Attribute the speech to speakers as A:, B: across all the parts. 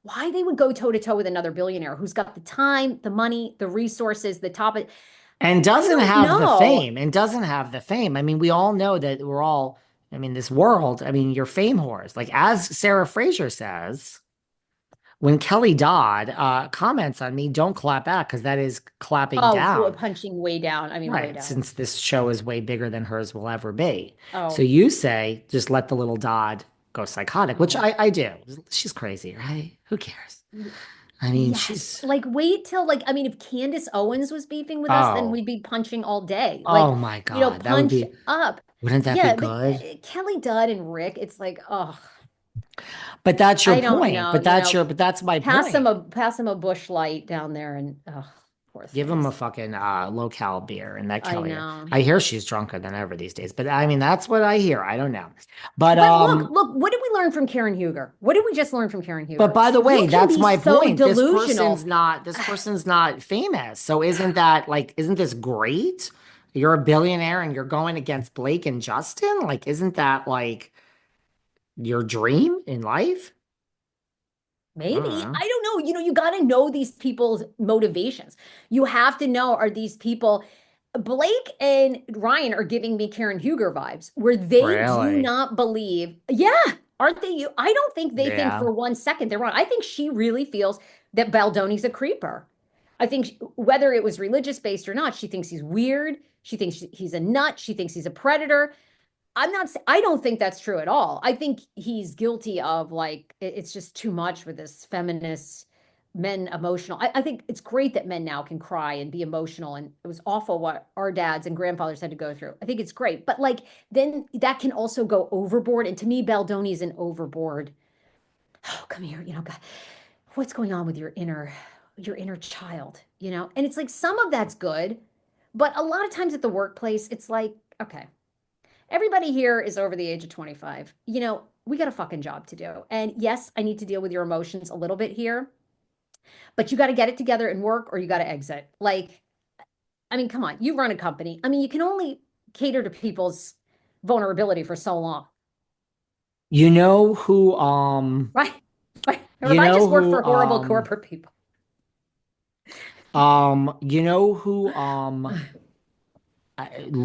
A: why they would go toe to toe with another billionaire who's got the time, the money, the resources, the top.
B: And
A: I
B: doesn't
A: don't
B: have the
A: know.
B: fame and doesn't have the fame. I mean, we all know that we're all, I mean, this world, I mean, you're fame whores. Like, as Sarah Fraser says, when Kelly Dodd comments on me, don't clap back because that is clapping
A: Oh,
B: down.
A: punching way down. I mean, way
B: Right,
A: down.
B: since this show is way bigger than hers will ever be. So
A: Oh,
B: you say, just let the little Dodd go psychotic, which
A: oh.
B: I do. She's crazy, right? Who cares? I mean,
A: Yes.
B: she's,
A: Like, wait till, like, I mean, if Candace Owens was beefing with us, then
B: oh,
A: we'd be punching all day. Like,
B: oh my God. That would
A: punch
B: be,
A: up.
B: wouldn't that be
A: Yeah, but
B: good?
A: Kelly Dodd and Rick, it's like, oh,
B: But that's your
A: I don't
B: point.
A: know.
B: But that's my
A: Pass him
B: point.
A: a bush light down there, and oh, poor
B: Give him a
A: things.
B: fucking low-cal beer and that
A: I
B: Kelly.
A: know.
B: I hear she's drunker than ever these days, but I mean that's what I hear. I don't know. But
A: But look, what did we learn from Karen Huger? What did we just learn from Karen
B: but
A: Huger?
B: by the
A: You
B: way,
A: can
B: that's
A: be
B: my
A: so
B: point.
A: delusional.
B: This person's not famous. So isn't that like isn't this great? You're a billionaire and you're going against Blake and Justin? Like isn't that like your dream in life? I don't
A: Maybe.
B: know.
A: I don't know. You got to know these people's motivations. You have to know, are these people, Blake and Ryan are giving me Karen Huger vibes, where they do
B: Really?
A: not believe, yeah, aren't they? You, I don't think they think
B: Yeah.
A: for 1 second they're wrong. I think she really feels that Baldoni's a creeper. I think whether it was religious based or not, she thinks he's weird. She thinks he's a nut. She thinks he's a predator. I don't think that's true at all. I think he's guilty of, like, it's just too much with this feminist men emotional. I think it's great that men now can cry and be emotional. And it was awful what our dads and grandfathers had to go through. I think it's great. But like, then that can also go overboard. And to me, Baldoni's an overboard. Oh, come here, God, what's going on with your inner child, And it's like some of that's good, but a lot of times at the workplace, it's like, okay, everybody here is over the age of 25. We got a fucking job to do. And yes, I need to deal with your emotions a little bit here, but you got to get it together and work or you got to exit. Like, I mean, come on, you run a company. I mean, you can only cater to people's vulnerability for so long,
B: You know who
A: right? Right. Or
B: you
A: if I
B: know
A: just work
B: who
A: for horrible corporate people.
B: you know who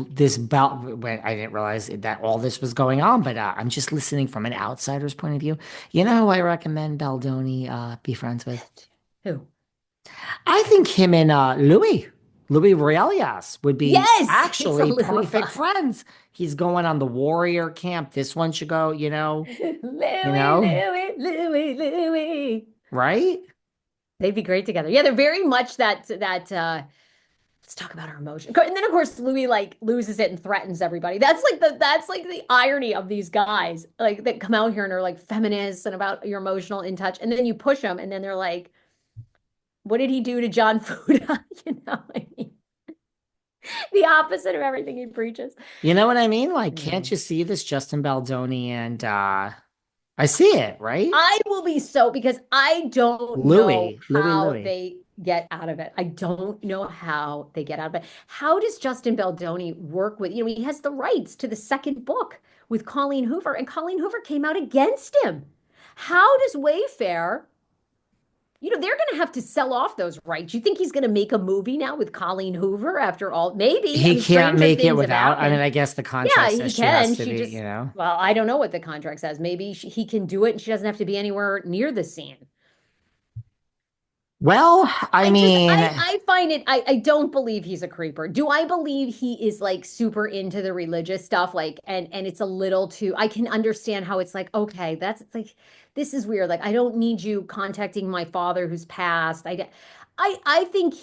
B: this about when I didn't realize that all this was going on, but I'm just listening from an outsider's point of view. You know who I recommend Baldoni be friends with?
A: Who?
B: I think him and Louie Ruelas would be
A: Yes, he's a
B: actually
A: Louis
B: perfect
A: vibe.
B: friends. He's going on the warrior camp. This one should go, you
A: Louis,
B: know,
A: Louis, Louis, Louis.
B: right?
A: They'd be great together. Yeah, they're very much that let's talk about our emotion. And then of course Louis like loses it and threatens everybody. That's like the irony of these guys like that come out here and are like feminists and about your emotional in touch. And then you push them and then they're like, what did he do to John Fuda? I mean, the opposite of everything he preaches.
B: You know what I mean? Like, can't
A: Mm.
B: you see this Justin Baldoni and I see it, right?
A: I will be so because I don't know how
B: Louie.
A: they get out of it. I don't know how they get out of it. How does Justin Baldoni work with, he has the rights to the second book with Colleen Hoover, and Colleen Hoover came out against him. How does Wayfair, they're going to have to sell off those rights. You think he's going to make a movie now with Colleen Hoover after all? Maybe. I
B: He
A: mean,
B: can't
A: stranger
B: make it
A: things have
B: without. I mean,
A: happened.
B: I guess the
A: Yeah,
B: contract
A: he
B: says she has
A: can.
B: to
A: She
B: be,
A: just, well, I don't know what the contract says. Maybe he can do it and she doesn't have to be anywhere near the scene.
B: Well, I
A: I just,
B: mean,
A: I find it, I don't believe he's a creeper. Do I believe he is like super into the religious stuff? Like, and it's a little too, I can understand how it's like, okay, that's it's like, this is weird. Like, I don't need you contacting my father who's passed. I think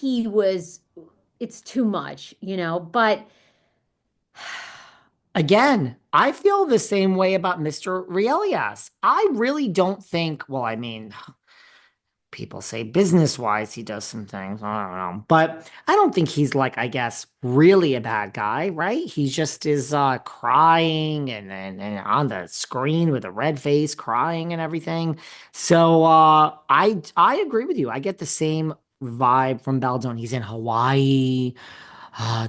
A: it's too much, but
B: again, I feel the same way about Mr. Rielias. I really don't think, well, I mean, people say business wise, he does some things. I don't know. But I don't think he's like, I guess, really a bad guy, right? He just is crying and on the screen with a red face, crying and everything. So I agree with you. I get the same vibe from Baldwin. He's in Hawaii.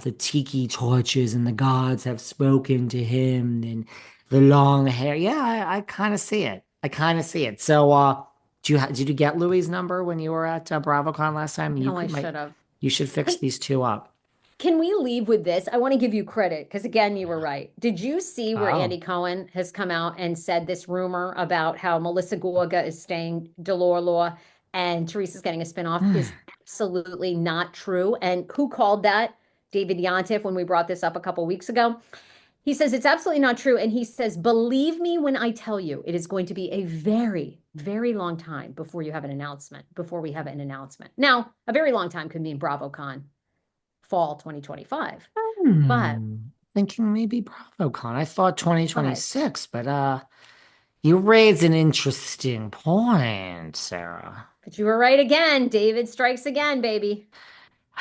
B: The tiki torches and the gods have spoken to him and the long hair. Yeah, I kind of see it. I kind of see it. So Did you get Louie's number when you were at BravoCon last time?
A: No, I should have.
B: You should fix
A: Hey,
B: these two up.
A: can we leave with this? I want to give you credit because, again, you were right. Did you see where
B: Oh.
A: Andy Cohen has come out and said this rumor about how Melissa Gorga is staying Delore Law and Teresa's getting a spinoff is absolutely not true? And who called that? David Yontef, when we brought this up a couple weeks ago. He says it's absolutely not true. And he says, believe me when I tell you, it is going to be a very, very long time before you have an announcement, before we have an announcement. Now, a very long time could mean BravoCon fall 2025. But
B: Hmm. Thinking maybe BravoCon. I thought
A: but
B: 2026, but you raise an interesting point, Sarah.
A: but you were right again. David strikes again, baby.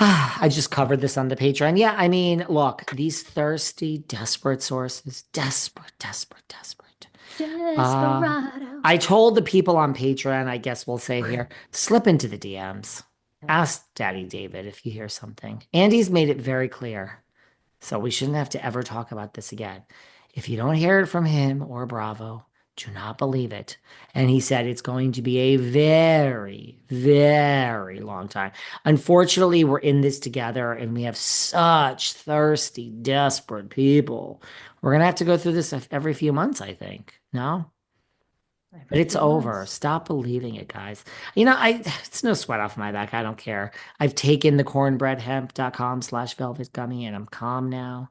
B: I just covered this on the Patreon. Yeah, I mean, look, these thirsty, desperate sources, desperate, desperate, desperate. Uh,
A: Desperado.
B: I told the people on Patreon, I guess we'll say here, slip into the DMs. Ask Daddy David if you hear something. Andy's made it very clear. So we shouldn't have to ever talk about this again. If you don't hear it from him or Bravo, do not believe it. And he said it's going to be a very, very long time. Unfortunately, we're in this together and we have such thirsty, desperate people. We're going to have to go through this every few months, I think. No? But
A: Every
B: it's
A: few
B: over.
A: months.
B: Stop believing it, guys. It's no sweat off my back. I don't care. I've taken the cornbreadhemp.com/velvet gummy and I'm calm now.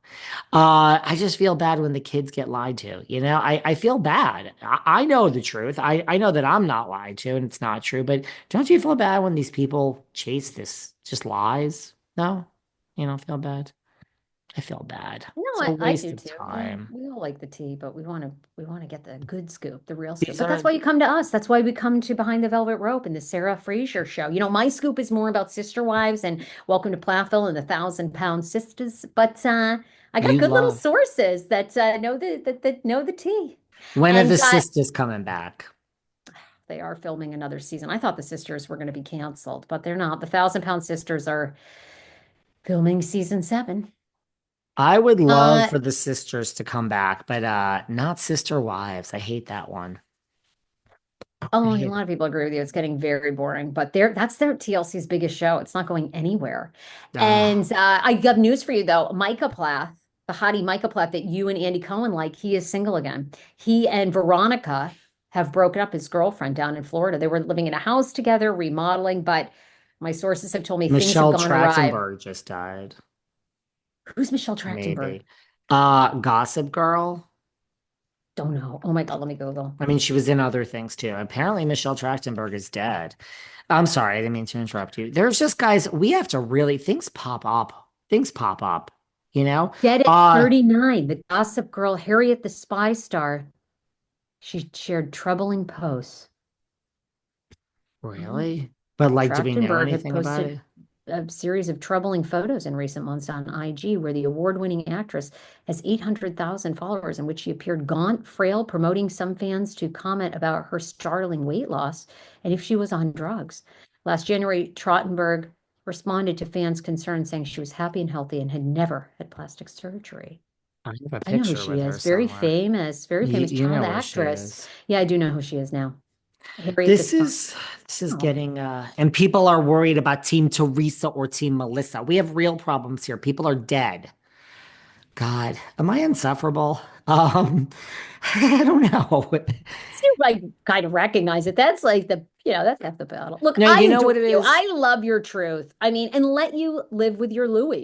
B: I just feel bad when the kids get lied to. I feel bad. I know the truth. I know that I'm not lied to and it's not true, but don't you feel bad when these people chase this just lies? No? You don't feel bad? I feel bad.
A: No,
B: It's a
A: I
B: waste
A: do
B: of
A: too. Yeah,
B: time.
A: we all like the tea, but we want to get the good scoop, the real scoop.
B: These
A: But that's
B: are
A: why you come to us. That's why we come to Behind the Velvet Rope and the Sarah Fraser show. My scoop is more about sister wives and Welcome to Plathville and the 1,000 Pound Sisters. But I got
B: you
A: good little
B: love.
A: sources that that know the tea.
B: When are
A: And
B: the sisters coming back?
A: they are filming another season. I thought the sisters were going to be canceled, but they're not. The 1,000 Pound Sisters are filming season 7.
B: I would love
A: Uh,
B: for the sisters to come back, but not sister wives. I hate that one. I
A: Oh, a
B: hate
A: lot
B: it.
A: of people agree with you. It's getting very boring, but that's their TLC's biggest show. It's not going anywhere. And
B: Ah,
A: I have news for you though. Micah Plath, the hottie Micah Plath that you and Andy Cohen like, he is single again. He and Veronica have broken up, his girlfriend down in Florida. They were living in a house together, remodeling, but my sources have told me things have
B: Michelle
A: gone awry.
B: Trachtenberg just died.
A: Who's Michelle Trachtenberg?
B: Maybe. Gossip Girl.
A: Don't know. Oh my God, let me Google.
B: I mean, she was in other things too. Apparently, Michelle Trachtenberg is dead. I'm sorry, I didn't mean to interrupt you. There's just guys, we have to really, things pop up. Things pop up, you know?
A: Dead at
B: Uh,
A: 39, the Gossip Girl, Harriet the Spy Star. She shared troubling posts. Oh.
B: really? But like, do we know
A: Trachtenberg had
B: anything about
A: posted
B: it?
A: a series of troubling photos in recent months on IG where the award-winning actress has 800,000 followers in which she appeared gaunt, frail, promoting some fans to comment about her startling weight loss and if she was on drugs. Last January, Trachtenberg responded to fans' concerns saying she was happy and healthy and had never had plastic surgery.
B: I have a
A: I know who
B: picture
A: she
B: with her
A: is.
B: somewhere.
A: Very famous
B: You
A: child
B: know where she
A: actress.
B: is.
A: Yeah, I do know who she is now. Harriet the
B: This
A: Spy.
B: is this is
A: Oh,
B: getting and people are worried about Team Teresa or Team Melissa. We have real problems here. People are dead. God, am I insufferable? I don't know.
A: you like kind of recognize it. That's like that's half the battle. Look,
B: No,
A: I
B: you know
A: adore
B: what it
A: you.
B: is?
A: I love your truth. I mean, and let you live with your Louie.